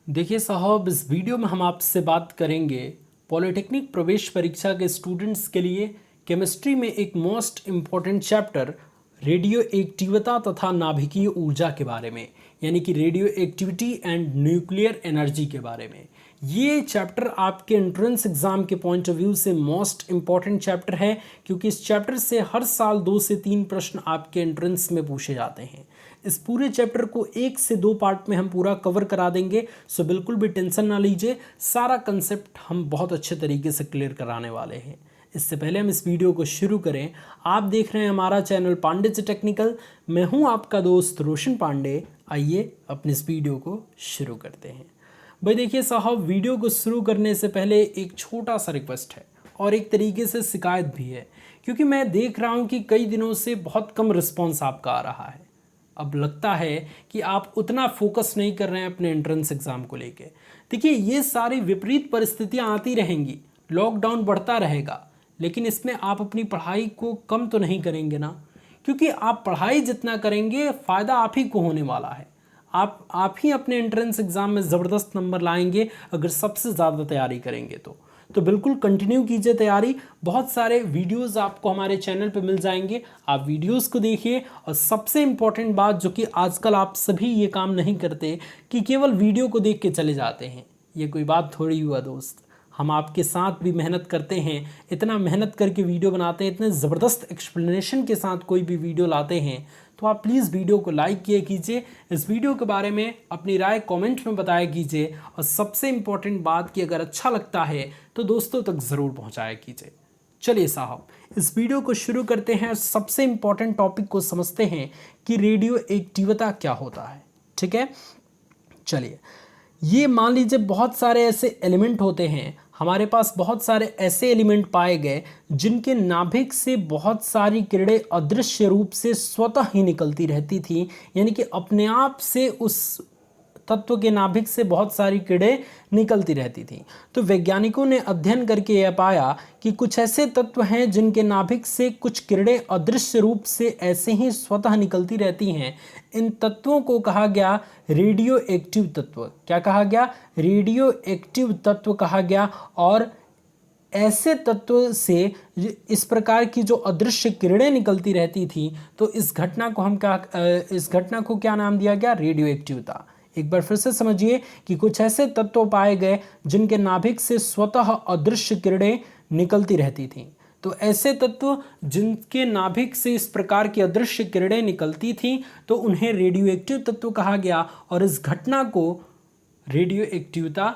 देखिए साहब, इस वीडियो में हम आपसे बात करेंगे पॉलिटेक्निक प्रवेश परीक्षा के स्टूडेंट्स के लिए केमिस्ट्री में एक मोस्ट इम्पॉर्टेंट चैप्टर रेडियो एक्टिवता तथा नाभिकीय ऊर्जा के बारे में, यानी कि radio activity and nuclear energy के बारे में। ये चैप्टर आपके एंट्रेंस एग्जाम के पॉइंट ऑफ व्यू से मोस्ट इम्पॉर्टेंट चैप्टर है, क्योंकि इस चैप्टर से हर साल 2 से 3 प्रश्न आपके एंट्रेंस में पूछे जाते हैं। इस पूरे चैप्टर को 1 से 2 पार्ट में हम पूरा कवर करा देंगे, सो बिल्कुल भी टेंशन ना लीजिए। सारा कंसेप्ट हम बहुत अच्छे तरीके से क्लियर कराने वाले हैं। इससे पहले हम इस वीडियो को शुरू करें, आप देख रहे हैं हमारा चैनल पांडे से टेक्निकल। मैं हूं आपका दोस्त रोशन पांडे। आइए अपने इस वीडियो को शुरू करते हैं। भाई देखिए साहब, वीडियो को शुरू करने से पहले एक छोटा सा रिक्वेस्ट है और एक तरीके से शिकायत भी है, क्योंकि मैं देख रहा हूं कि कई दिनों से बहुत कम रिस्पॉन्स आपका आ रहा है। अब लगता है कि आप उतना फोकस नहीं कर रहे हैं अपने एंट्रेंस एग्ज़ाम को लेके। देखिए, ये सारी विपरीत परिस्थितियां आती रहेंगी, लॉकडाउन बढ़ता रहेगा, लेकिन इसमें आप अपनी पढ़ाई को कम तो नहीं करेंगे ना, क्योंकि आप पढ़ाई जितना करेंगे फ़ायदा आप ही को होने वाला है। आप ही अपने एंट्रेंस एग्ज़ाम में ज़बरदस्त नंबर लाएंगे अगर सबसे ज़्यादा तैयारी करेंगे तो बिल्कुल कंटिन्यू कीजिए तैयारी। बहुत सारे वीडियोस आपको हमारे चैनल पे मिल जाएंगे, आप वीडियोस को देखिए। और सबसे इम्पॉर्टेंट बात, जो कि आजकल आप सभी ये काम नहीं करते कि केवल वीडियो को देख के चले जाते हैं, ये कोई बात थोड़ी हुआ दोस्त। हम आपके साथ भी मेहनत करते हैं, इतना मेहनत करके वीडियो बनाते हैं, इतने ज़बरदस्त एक्सप्लेनेशन के साथ कोई भी वीडियो लाते हैं, तो आप प्लीज़ वीडियो को लाइक किया कीजिए। इस वीडियो के बारे में अपनी राय कमेंट में बताया कीजिए। और सबसे इम्पॉर्टेंट बात कि अगर अच्छा लगता है तो दोस्तों तक ज़रूर पहुंचाया कीजिए। चलिए साहब, इस वीडियो को शुरू करते हैं और सबसे इम्पॉर्टेंट टॉपिक को समझते हैं कि रेडियो एक्टिवता क्या होता है। ठीक है, चलिए। ये मान लीजिए बहुत सारे ऐसे एलिमेंट होते हैं, हमारे पास बहुत सारे ऐसे एलिमेंट पाए गए जिनके नाभिक से बहुत सारी किरणें अदृश्य रूप से स्वतः ही निकलती रहती थी, यानी कि अपने आप से उस तत्व के नाभिक से बहुत सारी किरणें निकलती रहती थी। तो वैज्ञानिकों ने अध्ययन करके यह पाया कि कुछ ऐसे तत्व हैं जिनके नाभिक से कुछ किरणें अदृश्य रूप से ऐसे ही स्वतः निकलती रहती हैं। इन तत्वों को कहा गया रेडियो एक्टिव तत्व। क्या कहा गया? रेडियो एक्टिव तत्व कहा गया। और ऐसे तत्व से इस प्रकार की जो अदृश्य किरणें निकलती रहती थी, तो इस घटना को क्या नाम दिया गया? रेडियो एक्टिवता। एक बार फिर से समझिए कि कुछ ऐसे तत्व पाए गए जिनके नाभिक से स्वतः अदृश्य किरणें निकलती रहती थीं। तो ऐसे तत्व जिनके नाभिक से इस प्रकार की अदृश्य किरणें निकलती थीं, तो उन्हें रेडियो एक्टिव तत्व कहा गया और इस घटना को रेडियो एक्टिवता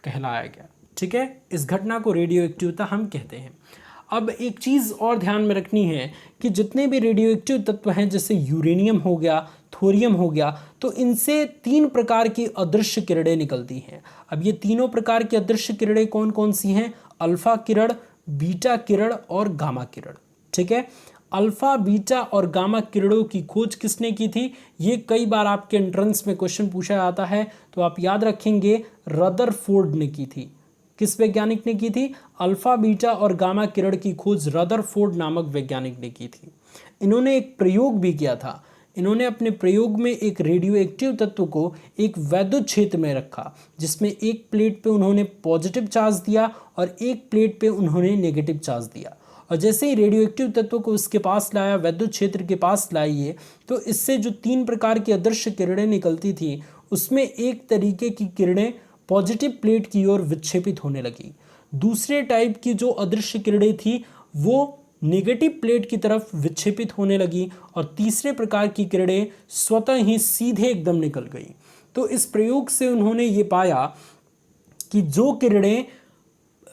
कहलाया गया। ठीक है, इस घटना को रेडियो एक्टिवता हम कहते हैं। अब एक चीज़ और ध्यान में रखनी है कि जितने भी रेडियो एक्टिव तत्व हैं, जैसे यूरेनियम हो गया, थोरियम हो गया, तो इनसे 3 प्रकार की अदृश्य किरणें निकलती हैं। अब ये तीनों प्रकार की अदृश्य किरणें कौन कौन सी हैं? अल्फा किरण, बीटा किरण और गामा किरण। ठीक है, अल्फा, बीटा और गामा किरणों की खोज किसने की थी? ये कई बार आपके एंट्रेंस में क्वेश्चन पूछा जाता है, तो आप याद रखेंगे रदरफोर्ड ने की थी। किस वैज्ञानिक ने की थी? अल्फा, बीटा और गामा किरण की खोज रदरफोर्ड नामक वैज्ञानिक ने की थी। इन्होंने एक प्रयोग भी किया था। इन्होंने अपने प्रयोग में एक रेडियो एक्टिव तत्व को एक वैद्युत क्षेत्र में रखा, जिसमें एक प्लेट पे उन्होंने पॉजिटिव चार्ज दिया और एक प्लेट पे उन्होंने नेगेटिव चार्ज दिया। और जैसे ही रेडियो एक्टिव तत्व को उसके पास लाया, वैद्युत क्षेत्र के पास लाइए, तो इससे जो 3 प्रकार की अदृश्य किरणें निकलती थी, उसमें एक तरीके की किरणें पॉजिटिव प्लेट की ओर विक्षेपित होने लगी। दूसरे टाइप की जो अदृश्य किरणें थी वो नेगेटिव प्लेट की तरफ विक्षेपित होने लगी और तीसरे प्रकार की किरणें स्वतः ही सीधे एकदम निकल गई। तो इस प्रयोग से उन्होंने ये पाया कि जो किरणें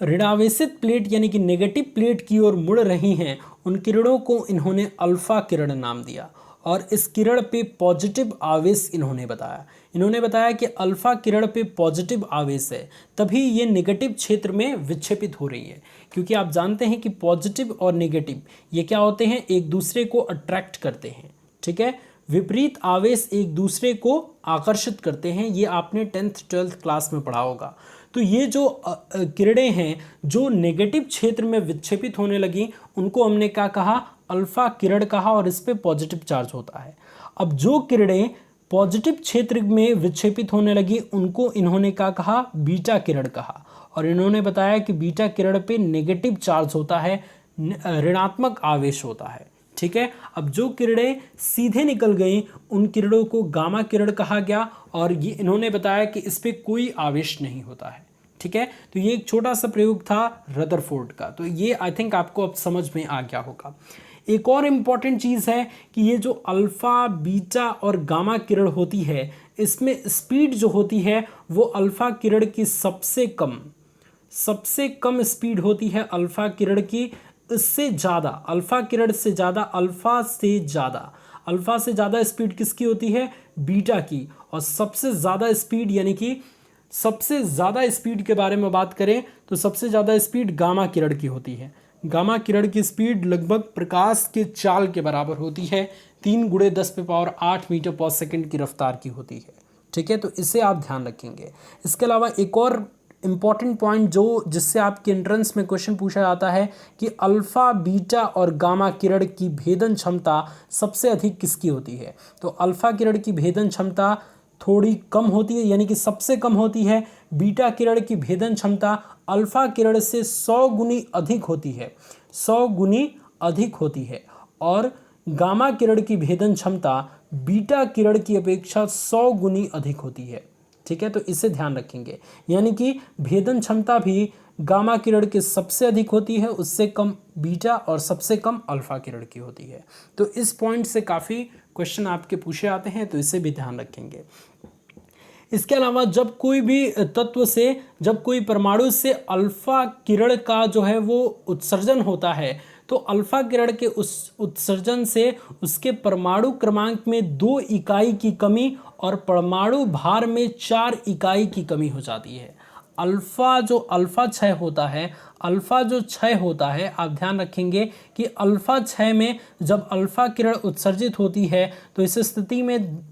ऋणावेशित प्लेट यानी कि नेगेटिव प्लेट की ओर मुड़ रही हैं, उन किरणों को इन्होंने अल्फा किरण नाम दिया और इस किरण पे पॉजिटिव आवेश इन्होंने बताया। इन्होंने बताया कि अल्फा किरण पे पॉजिटिव आवेश है, तभी ये नेगेटिव क्षेत्र में विक्षेपित हो रही है। क्योंकि आप जानते हैं कि पॉजिटिव और नेगेटिव ये क्या होते हैं? एक दूसरे को अट्रैक्ट करते हैं। ठीक है, विपरीत आवेश एक दूसरे को आकर्षित करते हैं। ये आपने 10th 12th क्लास में पढ़ा होगा। तो ये जो किरणें हैं जो नेगेटिव क्षेत्र में विक्षेपित होने लगी, उनको हमने क्या कहा? अल्फा किरण कहा, और इस पे पॉजिटिव चार्ज होता है। अब जो किरणें पॉजिटिव क्षेत्र में विक्षेपित होने लगी उनको इन्होंने क्या कहा, बीटा किरण कहा। और इन्होंने बताया कि बीटा किरण पे नेगेटिव चार्ज होता है, ऋणात्मक आवेश होता है। ठीक है, अब जो किरणें सीधे निकल गई उन किरणों को गामा किरण कहा गया, और ये इन्होंने बताया कि इस पे कोई आवेश नहीं होता है। ठीक है, तो ये एक छोटा सा प्रयोग था रदरफोर्ड का, तो ये आई थिंक आपको अब समझ में आ गया होगा। एक और इम्पॉर्टेंट चीज़ है कि ये जो अल्फ़ा, बीटा और गामा किरण होती है, इसमें स्पीड जो होती है वो अल्फ़ा किरण की सबसे कम स्पीड होती है अल्फ़ा किरण की। इससे ज़्यादा, अल्फ़ा किरण से ज़्यादा, अल्फ़ा से ज़्यादा स्पीड किसकी होती है, बीटा की। और सबसे ज़्यादा स्पीड, यानी कि सबसे ज़्यादा स्पीड के बारे में बात करें तो सबसे ज़्यादा स्पीड गामा किरण की होती है। गामा किरण की स्पीड लगभग प्रकाश के चाल के बराबर होती है, 3 × 10⁸ मीटर पर सेकंड की रफ्तार की होती है। ठीक है, तो इसे आप ध्यान रखेंगे। इसके अलावा एक और इम्पॉर्टेंट पॉइंट जिससे आपके एंट्रेंस में क्वेश्चन पूछा जाता है कि अल्फ़ा, बीटा और गामा किरण की भेदन क्षमता सबसे अधिक किसकी होती है। तो अल्फ़ा किरण की भेदन क्षमता थोड़ी कम होती है, यानी कि सबसे कम होती है। बीटा किरण की भेदन क्षमता अल्फ़ा किरण से 100 गुनी अधिक होती है, 100 गुनी अधिक होती है। और गामा किरण की भेदन क्षमता बीटा किरण की अपेक्षा 100 गुनी अधिक होती है। ठीक है, तो इसे ध्यान रखेंगे, यानी कि भेदन क्षमता भी गामा किरण की सबसे अधिक होती है, उससे कम बीटा और सबसे कम अल्फ़ा किरण की होती है। तो इस पॉइंट से काफ़ी क्वेश्चन आपके पूछे आते हैं, तो इसे भी ध्यान रखेंगे। इसके अलावा जब कोई भी तत्व से, जब कोई परमाणु से अल्फ़ा किरण का जो है वो उत्सर्जन होता है, तो अल्फ़ा किरण के उस उत्सर्जन से उसके परमाणु क्रमांक में 2 इकाई की कमी और परमाणु भार में 4 इकाई की कमी हो जाती है। अल्फ़ा क्षय होता है, आप ध्यान रखेंगे कि अल्फ़ा क्षय में जब अल्फ़ा किरण उत्सर्जित होती है तो इस स्थिति में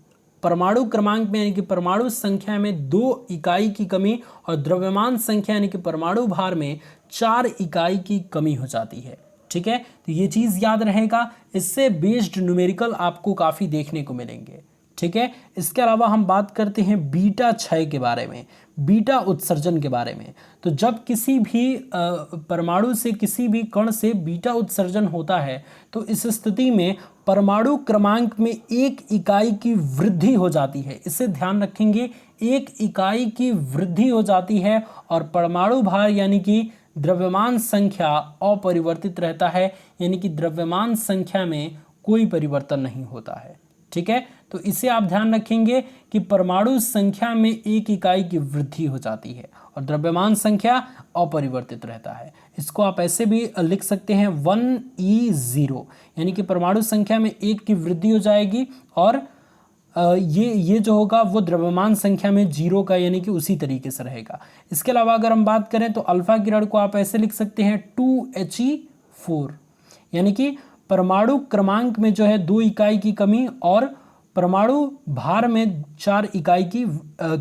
परमाणु क्रमांक में, यानी कि परमाणु संख्या में 2 इकाई की कमी और द्रव्यमान संख्या यानी कि परमाणु भार में 4 इकाई की कमी हो जाती है। ठीक है, तो ये चीज़ याद रहेगा, इससे बेस्ड न्यूमेरिकल आपको काफ़ी देखने को मिलेंगे। ठीक है, इसके अलावा हम बात करते हैं बीटा क्षय के बारे में, बीटा उत्सर्जन के बारे में। तो जब किसी भी परमाणु से, किसी भी कण से बीटा उत्सर्जन होता है तो इस स्थिति में परमाणु क्रमांक में 1 इकाई की वृद्धि हो जाती है। इसे ध्यान रखेंगे, 1 इकाई की वृद्धि हो जाती है और परमाणु भार यानी कि द्रव्यमान संख्या अपरिवर्तित रहता है, यानी कि द्रव्यमान संख्या में कोई परिवर्तन नहीं होता है। ठीक है, तो इसे आप ध्यान रखेंगे कि परमाणु संख्या में 1 इकाई की वृद्धि हो जाती है और द्रव्यमान संख्या अपरिवर्तित रहता है। इसको आप ऐसे भी लिख सकते हैं 1E0, यानी कि परमाणु संख्या में 1 की वृद्धि हो जाएगी और ये जो होगा वो द्रव्यमान संख्या में 0 का, यानी कि उसी तरीके से रहेगा। इसके अलावा अगर हम बात करें तो अल्फा किरण को आप ऐसे लिख सकते हैं 2He4, यानी कि परमाणु क्रमांक में जो है 2 इकाई की कमी और परमाणु भार में 4 इकाई की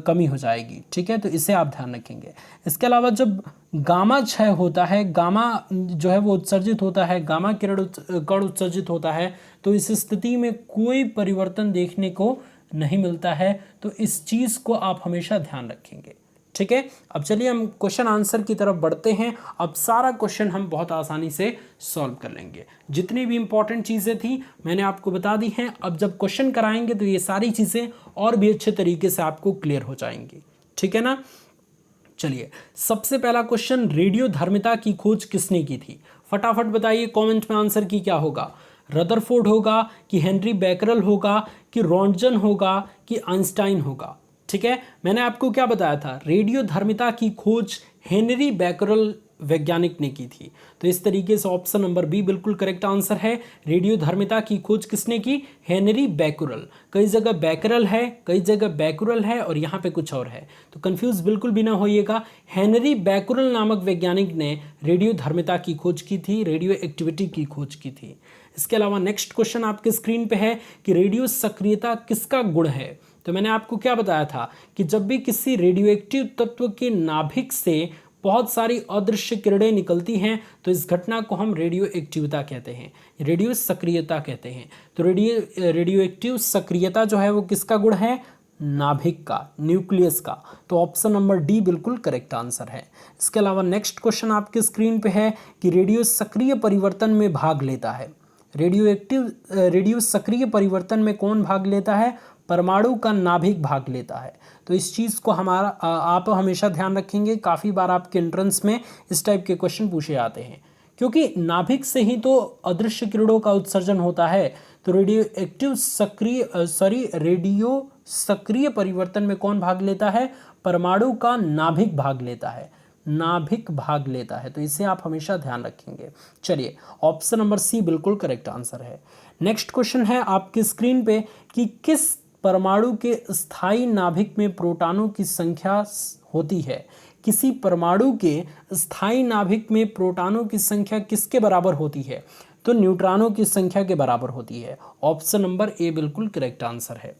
कमी हो जाएगी। ठीक है, तो इसे आप ध्यान रखेंगे। इसके अलावा जब गामा क्षय होता है, गामा जो है वो उत्सर्जित होता है, गामा किरण कण उत्सर्जित होता है, तो इस स्थिति में कोई परिवर्तन देखने को नहीं मिलता है। तो इस चीज़ को आप हमेशा ध्यान रखेंगे। ठीक है, अब चलिए हम क्वेश्चन आंसर की तरफ बढ़ते हैं। अब सारा क्वेश्चन हम बहुत आसानी से सॉल्व कर लेंगे। जितनी भी इंपॉर्टेंट चीज़ें थी मैंने आपको बता दी हैं। अब जब क्वेश्चन कराएंगे तो ये सारी चीज़ें और भी अच्छे तरीके से आपको क्लियर हो जाएंगी। ठीक है ना, चलिए सबसे पहला क्वेश्चन, रेडियोधर्मिता की खोज किसने की थी? फटाफट बताइए, कमेंट में आंसर की क्या होगा। रदरफोर्ड होगा कि हेनरी बैकरल होगा कि रॉन्टजन होगा कि आइंस्टाइन होगा? ठीक है, मैंने आपको क्या बताया था, रेडियोधर्मिता की खोज हेनरी बैकरल वैज्ञानिक ने की थी। तो इस तरीके से ऑप्शन नंबर बी बिल्कुल करेक्ट आंसर है। रेडियोधर्मिता की खोज किसने की? Henry Becquerel. कई जगह बैकरल है, कई जगह बैकरल है और यहाँ पे कुछ और है, तो कंफ्यूज बिल्कुल भी ना होइएगा। हेनरी बैकरल नामक वैज्ञानिक ने रेडियोधर्मिता की खोज की थी, रेडियो एक्टिविटी की खोज की थी। इसके अलावा नेक्स्ट क्वेश्चन आपके स्क्रीन पे है कि रेडियो सक्रियता किसका गुण है? तो मैंने आपको क्या बताया था कि जब भी किसी रेडियोएक्टिव तत्व के नाभिक से बहुत सारी अदृश्य किरणें निकलती हैं, तो इस घटना को हम रेडियो एक्टिविता कहते हैं, रेडियो सक्रियता कहते हैं। तो रेडियो एक्टिव सक्रियता जो है वो किसका गुण है? नाभिक का, न्यूक्लियस का। तो ऑप्शन नंबर डी बिल्कुल करेक्ट आंसर है। इसके अलावा नेक्स्ट क्वेश्चन आपके स्क्रीन पे है कि रेडियो सक्रिय परिवर्तन में भाग लेता है। रेडियो सक्रिय परिवर्तन में कौन भाग लेता है? परमाणु का नाभिक भाग लेता है। तो इस चीज़ को आप हमेशा ध्यान रखेंगे, काफ़ी बार आपके एंट्रेंस में इस टाइप के क्वेश्चन पूछे जाते हैं, क्योंकि नाभिक से ही तो अदृश्य किरणों का उत्सर्जन होता है। तो रेडियो सक्रिय परिवर्तन में कौन भाग लेता है? परमाणु का नाभिक भाग लेता है, नाभिक भाग लेता है। तो इसे आप हमेशा ध्यान रखेंगे। चलिए, ऑप्शन नंबर सी बिल्कुल करेक्ट आंसर है। नेक्स्ट क्वेश्चन है आपकी स्क्रीन पे कि किस परमाणु के स्थायी नाभिक में प्रोटॉनों की संख्या होती है? किसी परमाणु के स्थायी नाभिक में प्रोटॉनों की संख्या किसके बराबर होती है? तो न्यूट्रॉनों की संख्या के बराबर होती है। ऑप्शन नंबर ए बिल्कुल करेक्ट आंसर है।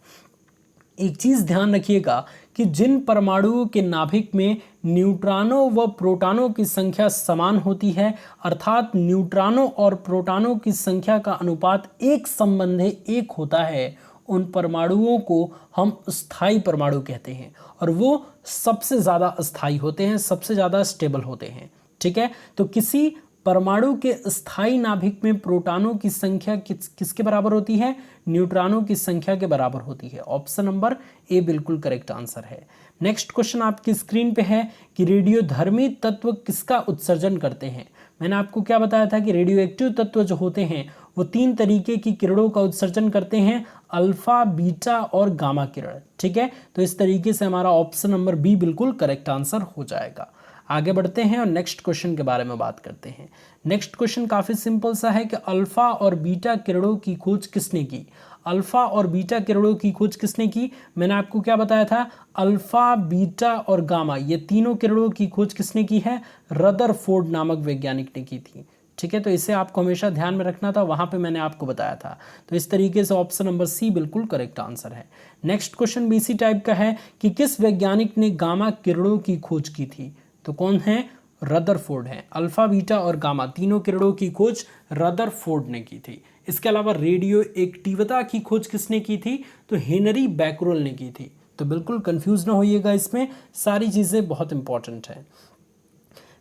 एक चीज़ ध्यान रखिएगा कि जिन परमाणुओं के नाभिक में न्यूट्रॉनों व प्रोटॉनों की संख्या समान होती है, अर्थात न्यूट्रॉनों और प्रोटॉनों की संख्या का अनुपात 1:1 होता है, उन परमाणुओं को हम स्थायी परमाणु कहते हैं, और वो सबसे ज़्यादा स्थायी होते हैं, सबसे ज़्यादा स्टेबल होते हैं। ठीक है, तो किसी परमाणु के स्थायी नाभिक में प्रोटॉनों की संख्या किसके बराबर होती है? न्यूट्रॉनों की संख्या के बराबर होती है। ऑप्शन नंबर ए बिल्कुल करेक्ट आंसर है। नेक्स्ट क्वेश्चन आपकी स्क्रीन पे है कि रेडियोधर्मी तत्व किसका उत्सर्जन करते हैं? मैंने आपको क्या बताया था कि रेडियो एक्टिव तत्व जो होते हैं वो 3 तरीके की किरणों का उत्सर्जन करते हैं, अल्फा, बीटा और गामा किरण। ठीक है, तो इस तरीके से हमारा ऑप्शन नंबर बी बिल्कुल करेक्ट आंसर हो जाएगा। आगे बढ़ते हैं और नेक्स्ट क्वेश्चन के बारे में बात करते हैं। नेक्स्ट क्वेश्चन काफ़ी सिंपल सा है कि अल्फा और बीटा किरणों की खोज किसने की? अल्फा और बीटा किरणों की खोज किसने की? मैंने आपको क्या बताया था? अल्फा, बीटा और गामा, ये तीनों किरणों की खोज किसने की है? रदरफोर्ड नामक वैज्ञानिक ने की थी। ठीक है, तो इसे आपको हमेशा ध्यान में रखना था, वहां पे मैंने आपको बताया था। तो इस तरीके से ऑप्शन नंबर सी बिल्कुल करेक्ट आंसर है। नेक्स्ट क्वेश्चन भी इसी टाइप का है कि किस वैज्ञानिक ने गामा किरणों की खोज की थी? तो कौन है? रदरफोर्ड है। अल्फा, बीटा और गामा तीनों किरणों की खोज रदरफोर्ड ने की थी। इसके अलावा रेडियो एक्टिवता की खोज किसने की थी? तो हेनरी बैकरोल ने की थी। तो बिल्कुल कंफ्यूज ना होइएगा, इसमें सारी चीज़ें बहुत इंपॉर्टेंट है।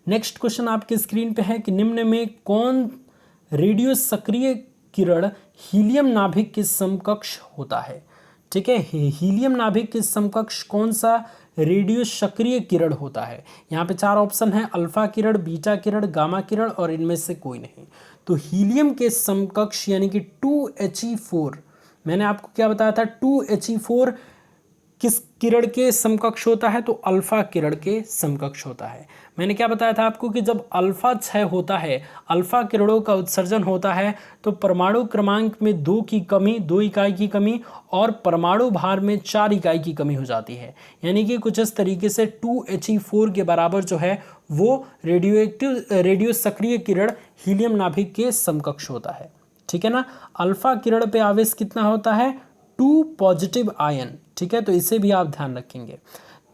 नेक्स्ट क्वेश्चन आपके स्क्रीन पे है कि निम्न में कौन रेडियो सक्रिय किरण हीलियम नाभिक के समकक्ष होता है? ठीक है, हीलियम नाभिक के समकक्ष कौन सा रेडियो सक्रिय किरण होता है? यहाँ पे 4 ऑप्शन है, अल्फा किरण, बीटा किरण, गामा किरण और इनमें से कोई नहीं। तो हीलियम के समकक्ष यानी कि 2He4, मैंने आपको क्या बताया था? 2He4 किस किरण के समकक्ष होता है? तो अल्फा किरण के समकक्ष होता है। मैंने क्या बताया था आपको कि जब अल्फा क्षय होता है, अल्फा किरणों का उत्सर्जन होता है, तो परमाणु क्रमांक में 2 इकाई की कमी और परमाणु भार में 4 इकाई की कमी हो जाती है। यानी कि कुछ इस तरीके से 2He4 के बराबर जो है वो रेडियो सक्रिय किरण हीलियम नाभिक के समकक्ष होता है। ठीक है ना। अल्फा किरण पे आवेश कितना होता है? 2 पॉजिटिव आयन। ठीक है, तो इसे भी आप ध्यान रखेंगे।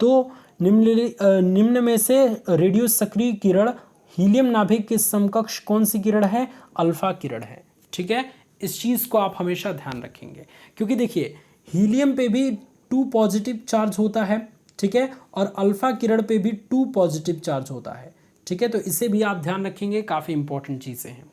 तो निम्न में से रेडियो सक्रिय किरण हीलियम नाभिक के समकक्ष कौन सी किरण है? अल्फा किरण है। ठीक है, इस चीज़ को आप हमेशा ध्यान रखेंगे, क्योंकि देखिए हीलियम पे भी 2 पॉजिटिव चार्ज होता है। ठीक है, और अल्फा किरण पे भी 2 पॉजिटिव चार्ज होता है। ठीक है, तो इसे भी आप ध्यान रखेंगे, काफ़ी इंपॉर्टेंट चीज़ें हैं।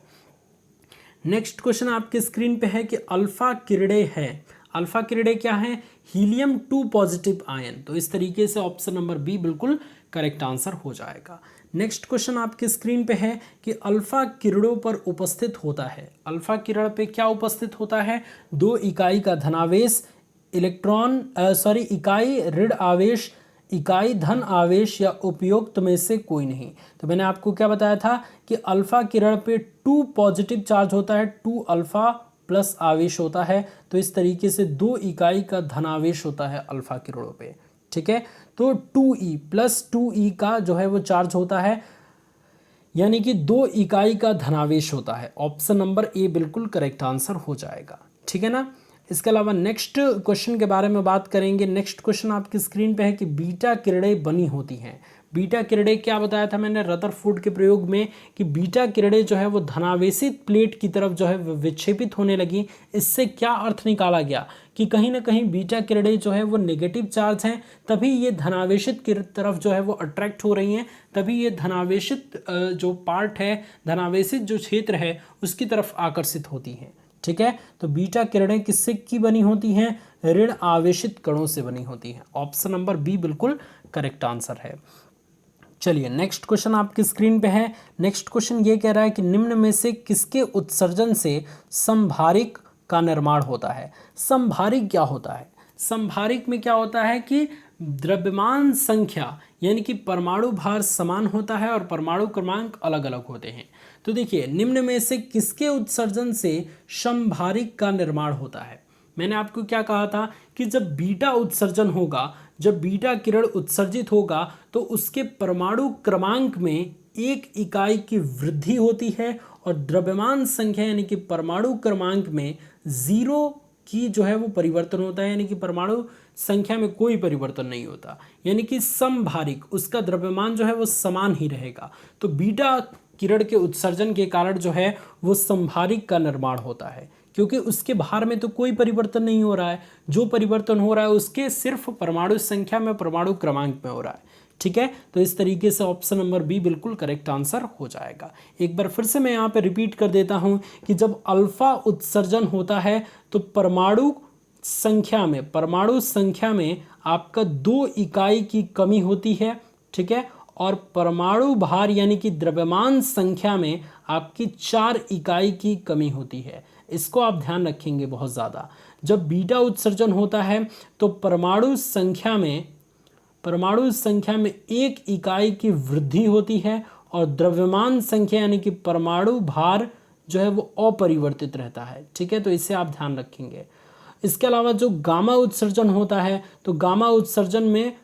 नेक्स्ट क्वेश्चन आपके स्क्रीन पे है कि अल्फा किरणें हैं। अल्फा किरणें क्या हैं? Helium 2 positive ion. तो इस तरीके से ऑप्शन नंबर बी बिल्कुल करेक्ट आंसर हो जाएगा। नेक्स्ट क्वेश्चन आपके स्क्रीन पे है कि अल्फा किरणों पर उपस्थित होता है। अल्फा किरण पे क्या उपस्थित होता है? 2 इकाई का धनावेश, इकाई ऋण आवेश, इकाई धन आवेश या उपयुक्त में से कोई नहीं। तो मैंने आपको क्या बताया था कि अल्फा किरण पे 2 पॉजिटिव चार्ज होता है, 2 अल्फा प्लस आवेश होता है। तो इस तरीके से 2 इकाई का धनावेश होता है अल्फा किरणों पे। ठीक है, तो 2E प्लस 2E का जो है वो चार्ज होता है, यानी कि 2 इकाई का धनावेश होता है। ऑप्शन नंबर ए बिल्कुल करेक्ट आंसर हो जाएगा। ठीक है ना। इसके अलावा नेक्स्ट क्वेश्चन के बारे में बात करेंगे। नेक्स्ट क्वेश्चन आपकी स्क्रीन पे है कि बीटा किरणें बनी होती हैं। बीटा किरणें क्या बताया था मैंने रदरफोर्ड के प्रयोग में कि बीटा किरणें जो है वो धनावेशित प्लेट की तरफ जो है विक्षेपित होने लगी। इससे क्या अर्थ निकाला गया कि कहीं ना कहीं बीटा किरणें जो है वो नेगेटिव चार्ज हैं, तभी ये धनावेशित की तरफ जो है वो अट्रैक्ट हो रही हैं, तभी ये धनावेशित जो पार्ट है, धनावेशित जो क्षेत्र है उसकी तरफ आकर्षित होती हैं। ठीक है, तो बीटा किरणें किससे की बनी होती हैं? ऋण आवेशित कणों से बनी होती हैं। ऑप्शन नंबर बी बिल्कुल करेक्ट आंसर है। चलिए नेक्स्ट क्वेश्चन आपकी स्क्रीन पे है। नेक्स्ट क्वेश्चन ये कह रहा है कि निम्न में से किसके उत्सर्जन से संभारिक का निर्माण होता है? संभारिक क्या होता है? संभारिक में क्या होता है कि द्रव्यमान संख्या यानी कि परमाणु भार समान होता है और परमाणु क्रमांक अलग अलग होते हैं। तो देखिए निम्न में से किसके उत्सर्जन से संभारिक का निर्माण होता है? मैंने आपको क्या कहा था कि जब बीटा उत्सर्जन होगा, जब बीटा किरण उत्सर्जित होगा तो उसके परमाणु क्रमांक में एक इकाई की वृद्धि होती है और द्रव्यमान संख्या यानी कि परमाणु क्रमांक में 0 की जो है वो परिवर्तन होता है, यानी कि परमाणु संख्या में कोई परिवर्तन नहीं होता, यानी कि समभारिक, उसका द्रव्यमान जो है वो समान ही रहेगा। तो बीटा किरण के उत्सर्जन के कारण जो है वो समभारिक का निर्माण होता है, क्योंकि उसके भार में तो कोई परिवर्तन नहीं हो रहा है, जो परिवर्तन हो रहा है उसके सिर्फ परमाणु संख्या में, परमाणु क्रमांक में हो रहा है। ठीक है, तो इस तरीके से ऑप्शन नंबर बी बिल्कुल करेक्ट आंसर हो जाएगा। एक बार फिर से मैं यहाँ पे रिपीट कर देता हूँ कि जब अल्फा उत्सर्जन होता है तो परमाणु संख्या में आपका 2 इकाई की कमी होती है। ठीक है, और परमाणु भार यानी कि द्रव्यमान संख्या में आपकी 4 इकाई की कमी होती है। इसको आप ध्यान रखेंगे बहुत ज़्यादा। जब बीटा उत्सर्जन होता है तो परमाणु संख्या में 1 इकाई की वृद्धि होती है और द्रव्यमान संख्या यानी कि परमाणु भार जो है वो अपरिवर्तित रहता है। ठीक है, तो इसे आप ध्यान रखेंगे। इसके अलावा जो गामा उत्सर्जन होता है तो गामा उत्सर्जन में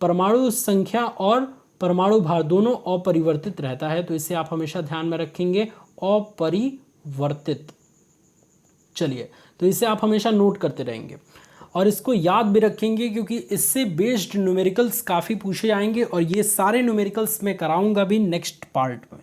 परमाणु संख्या और परमाणु भार दोनों अपरिवर्तित रहता है, तो इसे आप हमेशा ध्यान में रखेंगे, अपरिवर्तित। चलिए, तो इसे आप हमेशा नोट करते रहेंगे और इसको याद भी रखेंगे क्योंकि इससे बेस्ड न्यूमेरिकल्स काफ़ी पूछे जाएंगे और ये सारे न्यूमेरिकल्स मैं कराऊंगा भी नेक्स्ट पार्ट में।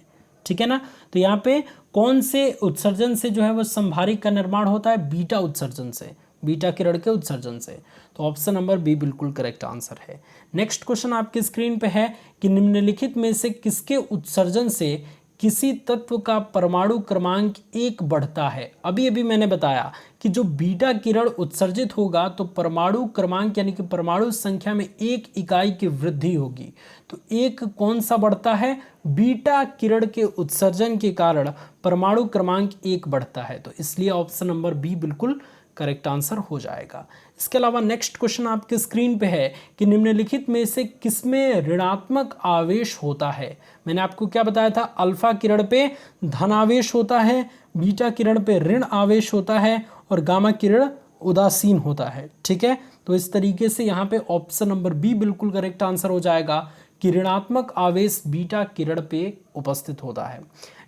ठीक है ना, तो यहाँ पे कौन से उत्सर्जन से जो है वो संभारिक का निर्माण होता है? बीटा उत्सर्जन से, बीटा किरण के उत्सर्जन से। तो ऑप्शन नंबर बी बिल्कुल करेक्ट आंसर है। नेक्स्ट क्वेश्चन आपकी स्क्रीन पे है कि निम्नलिखित में से किसके उत्सर्जन से किसी तत्व का परमाणु क्रमांक 1 बढ़ता है? अभी अभी मैंने बताया कि जो बीटा किरण उत्सर्जित होगा तो परमाणु क्रमांक यानी कि परमाणु संख्या में 1 इकाई की वृद्धि होगी। तो एक कौन सा बढ़ता है? बीटा किरण के उत्सर्जन के कारण परमाणु क्रमांक 1 बढ़ता है, तो इसलिए ऑप्शन नंबर बी बिल्कुल करेक्ट आंसर हो जाएगा। इसके अलावा नेक्स्ट क्वेश्चन आपके स्क्रीन पे है कि निम्नलिखित में से किसमें ऋणात्मक आवेश होता है? मैंने आपको क्या बताया था? अल्फा किरण पे धनावेश होता है, बीटा किरण पे ऋण आवेश होता है और गामा किरण उदासीन होता है। ठीक है, तो इस तरीके से यहाँ पे ऑप्शन नंबर बी बिल्कुल करेक्ट आंसर हो जाएगा कि ऋणात्मक आवेश बीटा किरण पे उपस्थित होता है।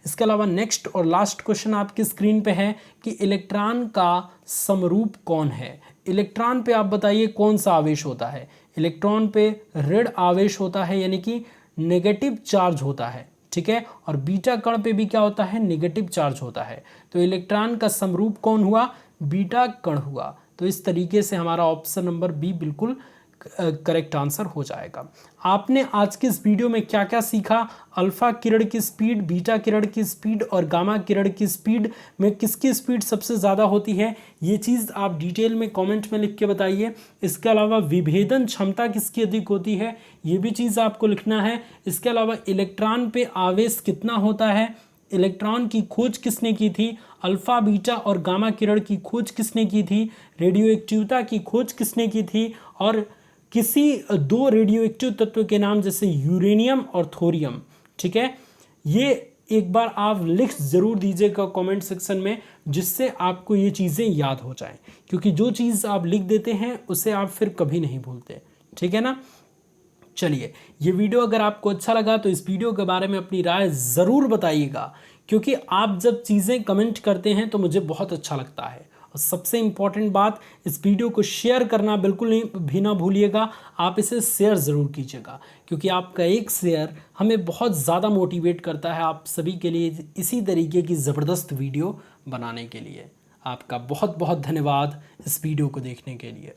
इसके अलावा नेक्स्ट और लास्ट क्वेश्चन आपकी स्क्रीन पे है कि इलेक्ट्रॉन का समरूप कौन है? इलेक्ट्रॉन पे आप बताइए कौन सा आवेश होता है? इलेक्ट्रॉन पे ऋण आवेश होता है यानी कि नेगेटिव चार्ज होता है। ठीक है, और बीटा कण पे भी क्या होता है? नेगेटिव चार्ज होता है। तो इलेक्ट्रॉन का समरूप कौन हुआ? बीटा कण हुआ। तो इस तरीके से हमारा ऑप्शन नंबर बी बिल्कुल करेक्ट आंसर हो जाएगा। आपने आज की इस वीडियो में क्या क्या सीखा? अल्फा किरण की स्पीड, बीटा किरण की स्पीड और गामा किरण की स्पीड में किसकी स्पीड सबसे ज़्यादा होती है, ये चीज़ आप डिटेल में कमेंट में लिख के बताइए। इसके अलावा विभेदन क्षमता किसकी अधिक होती है, ये भी चीज़ आपको लिखना है। इसके अलावा इलेक्ट्रॉन पे आवेश कितना होता है, इलेक्ट्रॉन की खोज किसने की थी, अल्फा बीटा और गामा किरण की खोज किसने की थी, रेडियो एक्टिविटी की खोज किसने की थी, और किसी 2 रेडियो एक्टिव तत्व के नाम जैसे यूरेनियम और थोरियम। ठीक है, ये एक बार आप लिख ज़रूर दीजिएगा कमेंट सेक्शन में, जिससे आपको ये चीज़ें याद हो जाएं, क्योंकि जो चीज़ आप लिख देते हैं उसे आप फिर कभी नहीं भूलते। ठीक है ना। चलिए, ये वीडियो अगर आपको अच्छा लगा तो इस वीडियो के बारे में अपनी राय ज़रूर बताइएगा, क्योंकि आप जब चीज़ें कमेंट करते हैं तो मुझे बहुत अच्छा लगता है और सबसे इम्पॉर्टेंट बात, इस वीडियो को शेयर करना बिल्कुल भी ना भूलिएगा। आप इसे शेयर ज़रूर कीजिएगा, क्योंकि आपका एक शेयर हमें बहुत ज़्यादा मोटिवेट करता है आप सभी के लिए इसी तरीके की ज़बरदस्त वीडियो बनाने के लिए। आपका बहुत बहुत धन्यवाद इस वीडियो को देखने के लिए।